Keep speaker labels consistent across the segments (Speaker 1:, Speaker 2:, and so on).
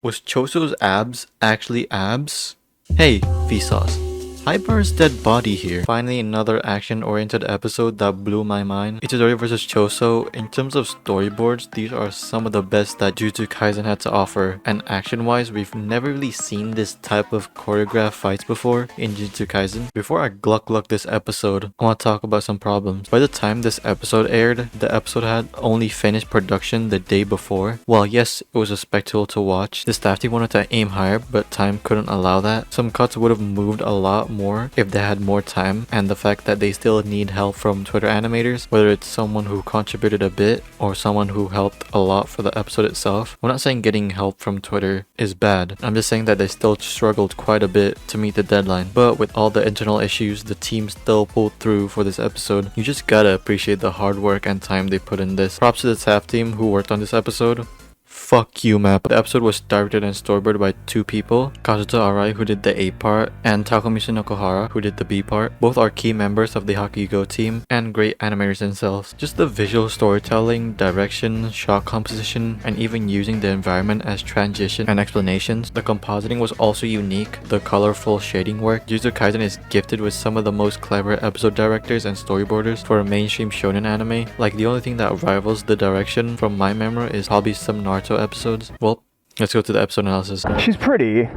Speaker 1: Was Choso's abs actually abs? Hey, Vsauce. Hybar's dead body here. Finally, another action-oriented episode that blew my mind. Itadori vs Choso. In terms of storyboards, these are some of the best that Jujutsu Kaisen had to offer. And action-wise, we've never really seen this type of choreographed fights before in Jujutsu Kaisen. Before I gluck this episode, I want to talk about some problems. By the time this episode aired, the episode had only finished production the day before. While yes, it was a spectacle to watch, the staff team wanted to aim higher, but time couldn't allow that. Some cuts would have moved a lot more if they had more time, and the fact that they still need help from Twitter animators, whether it's someone who contributed a bit or someone who helped a lot for the episode itself. I'm not saying getting help from Twitter is bad, I'm just saying that they still struggled quite a bit to meet the deadline. But with all the internal issues, the team still pulled through for this episode. You just gotta appreciate the hard work and time they put in this. Props to the staff team who worked on this episode. Fuck You MAPPA. The episode was directed and storyboarded by two people, Kazuto Arai, who did the A part, and Takamichi Nokohara, who did the B part. Both are key members of the Hakugo team and great animators themselves. Just the visual storytelling, direction, shot composition, and even using the environment as transition and explanations. The compositing was also unique, the colorful shading work. Jujutsu Kaisen is gifted with some of the most clever episode directors and storyboarders for a mainstream shonen anime. Like, the only thing that rivals the direction from my memory is probably some Naruto episodes. Well, let's go to the episode analysis.
Speaker 2: She's pretty.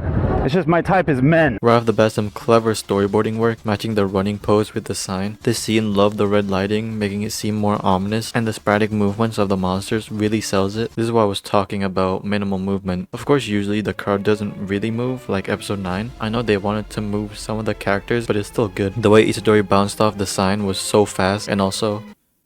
Speaker 2: It's just my type is men.
Speaker 1: Right off the bat, some clever storyboarding work, matching the running pose with the sign. This scene loved the red lighting, making it seem more ominous, and the sporadic movements of the monsters really sells it. This is why I was talking about minimal movement. Of course, usually the crowd doesn't really move like episode 9. I know they wanted to move some of the characters, but it's still good. The way Itadori bounced off the sign was so fast, and also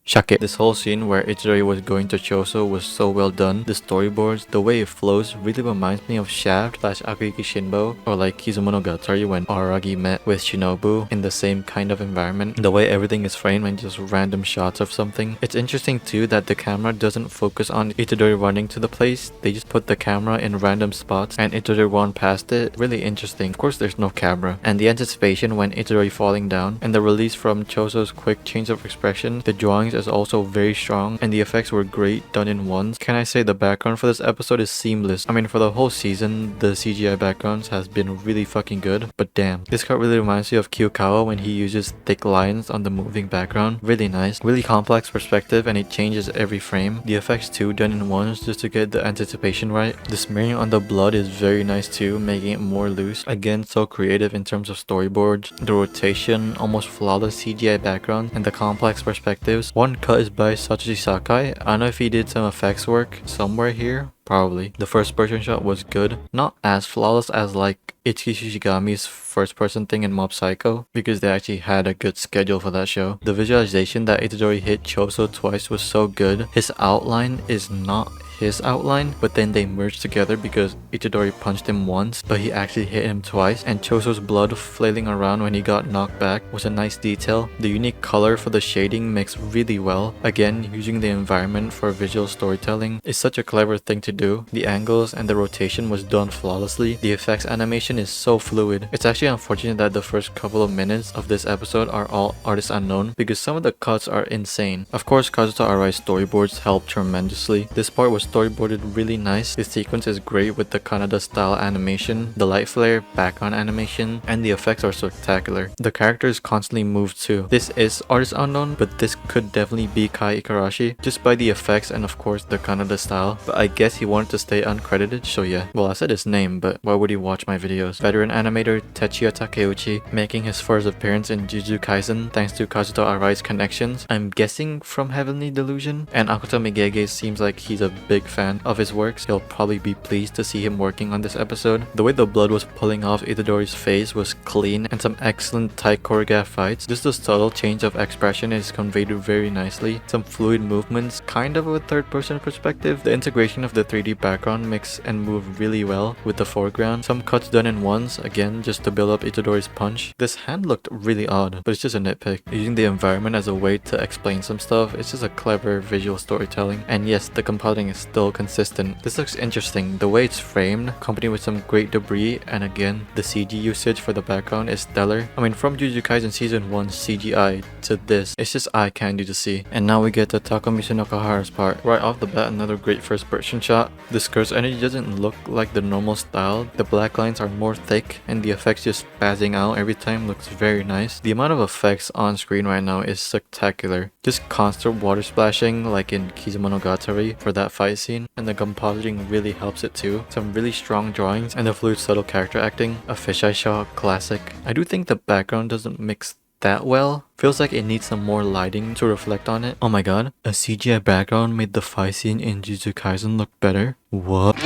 Speaker 1: Shake. This whole scene where Itadori was going to Choso was so well done. The storyboards, the way it flows really reminds me of Shaft / Akuyuki Shinbo, or like Kizumonogatari when Aragi met with Shinobu in the same kind of environment. The way everything is framed and just random shots of something. It's interesting too that the camera doesn't focus on Itadori running to the place. They just put the camera in random spots and Itadori run past it. Really interesting. Of course there's no camera. And the anticipation when Itadori falling down and the release from Choso's quick change of expression. The drawings is also very strong and the effects were great done in once. Can I say the background for this episode is seamless? I mean, for the whole season the CGI backgrounds has been really fucking good, but damn, this cut really reminds me of Kyokawa when he uses thick lines on the moving background. Really nice, really complex perspective, and it changes every frame. The effects too done in once just to get the anticipation right. The smearing on the blood is very nice too, making it more loose. Again, so creative in terms of storyboards. The rotation, almost flawless CGI background, and the complex perspectives. One cut is by Satoshi Sakai. I don't know if he did some effects work somewhere here. Probably. The first person shot was good. Not as flawless as like Itsuki Shishigami's first person thing in Mob Psycho, because they actually had a good schedule for that show. The visualization that Itadori hit Choso twice was so good. His outline is not his outline, but then they merged together because Itadori punched him once, but he actually hit him twice, and Choso's blood flailing around when he got knocked back was a nice detail. The unique color for the shading mixed really well. Again, using the environment for visual storytelling is such a clever thing to do. The angles and the rotation was done flawlessly. The effects animation is so fluid. It's actually unfortunate that the first couple of minutes of this episode are all artist unknown because some of the cuts are insane. Of course, Kazuto Arai's storyboards helped tremendously. This part was storyboarded really nice. The sequence is great with the Kanada style animation, the light flare, background animation, and the effects are spectacular. The characters constantly move too. This is artist unknown, but this could definitely be Kai Ikarashi just by the effects and of course the Kanada style, but I guess he wanted to stay uncredited, so yeah. Well, I said his name, but why would he watch my videos? Veteran animator Tetsuya Takeuchi making his first appearance in Jujutsu Kaisen thanks to Kazuto Arai's connections, I'm guessing from Heavenly Delusion, and Akuto Migege seems like he's a big fan of his works. He'll probably be pleased to see him working on this episode. The way the blood was pulling off Itadori's face was clean and some excellent tight choreographed fights. Just the subtle change of expression is conveyed very nicely. Some fluid movements, kind of a third person perspective. The integration of the 3D background mix and move really well with the foreground. Some cuts done in once, again just to build up Itadori's punch. This hand looked really odd, but it's just a nitpick. Using the environment as a way to explain some stuff, it's just a clever visual storytelling. And yes, the compositing is still consistent. This looks interesting. The way it's framed, accompanied with some great debris, and again, the CG usage for the background is stellar. I mean, from Jujutsu Kaisen Season 1 CGI to this, it's just eye candy to see. And now we get to Takamichi Nakahara's part. Right off the bat, another great first person shot. The skirt's energy doesn't look like the normal style. The black lines are more thick, and the effects just spazzing out every time looks very nice. The amount of effects on screen right now is spectacular. Just constant water splashing like in Kizumonogatari for that fight scene, and the compositing really helps it too. Some really strong drawings and the fluid subtle character acting. A fisheye shot, classic. I do think the background doesn't mix that well. Feels like it needs some more lighting to reflect on it. Oh my god, a CGI background made the fight scene in Jujutsu Kaisen look better? What?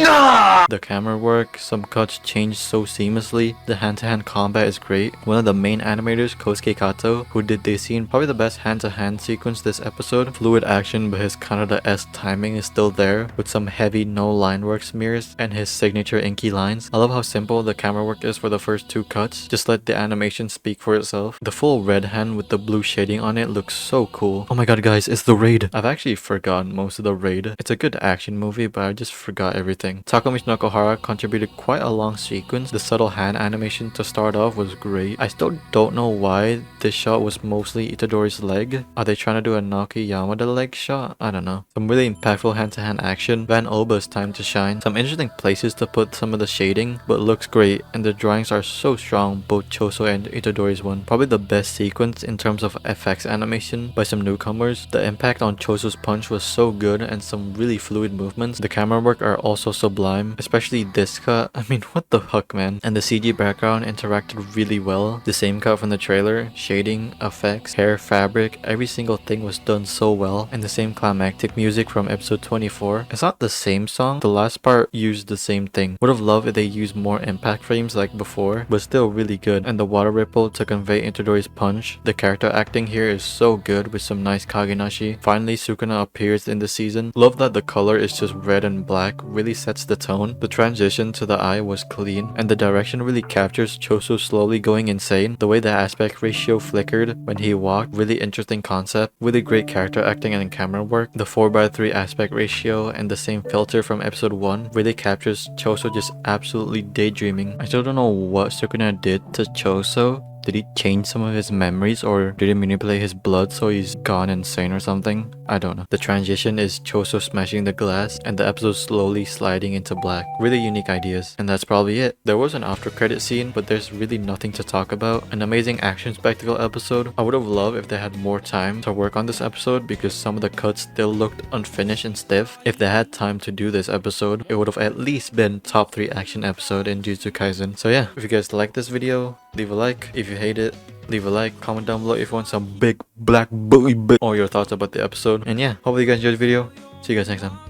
Speaker 1: The camera work, some cuts changed so seamlessly. The hand-to-hand combat is great. One of the main animators, Kosuke Kato, who did this scene, probably the best hand-to-hand sequence this episode. Fluid action, but his Kanada-esque timing is still there, with some heavy no-line work smears and his signature inky lines. I love how simple the camera work is for the first two cuts. Just let the animation speak for itself. The full red hand with the blue shading on it looks so cool. Oh my god guys, it's the raid. I've actually forgotten most of the raid. It's a good action movie, but I just forgot everything. Takamichi Nakahara contributed quite a long sequence. The subtle hand animation to start off was great. I still don't know why this shot was mostly Itadori's leg. Are they trying to do a Naoki Yamada leg shot? I don't know. Some really impactful hand-to-hand action. Van Oba's time to shine. Some interesting places to put some of the shading, but looks great, and the drawings are so strong, both Choso and Itadori's one. Probably the best sequence in terms of FX animation by some newcomers. The impact on Choso's punch was so good and some really fluid movements. The camera work are also sublime, especially this cut. I mean, what the fuck, man. And the CG background interacted really well. The same cut from the trailer, shading, effects, hair, fabric, every single thing was done so well. And the same climactic music from episode 24. It's not the same song. The last part used the same thing. Would have loved if they used more impact frames like before, but still really good. And the water ripple to convey Itadori's punch. The character acting here is so good with some nice kagenashi. Finally, Sukuna appears in the season. Love that the color is just red and black, really sets the tone. The transition to the eye was clean, and the direction really captures Choso slowly going insane. The way the aspect ratio flickered when he walked, really interesting concept. Really great character acting and camera work. The 4:3 aspect ratio and the same filter from episode 1 really captures Choso just absolutely daydreaming. I still don't know what Sukuna did to Choso. Did he change some of his memories, or did he manipulate his blood so he's gone insane or something? I don't know. The transition is Choso smashing the glass and the episode slowly sliding into black. Really unique ideas. And that's probably it. There was an after credit scene, but there's really nothing to talk about. An amazing action spectacle episode. I would have loved if they had more time to work on this episode because some of the cuts still looked unfinished and stiff. If they had time to do this episode, it would have at least been top 3 action episode in Jujutsu Kaisen. So yeah, if you guys like this video, leave a like. If you hate it, leave a like. Comment down below if you want some big black booty or your thoughts about the episode. And yeah, hopefully you guys enjoyed the video. See you guys next time.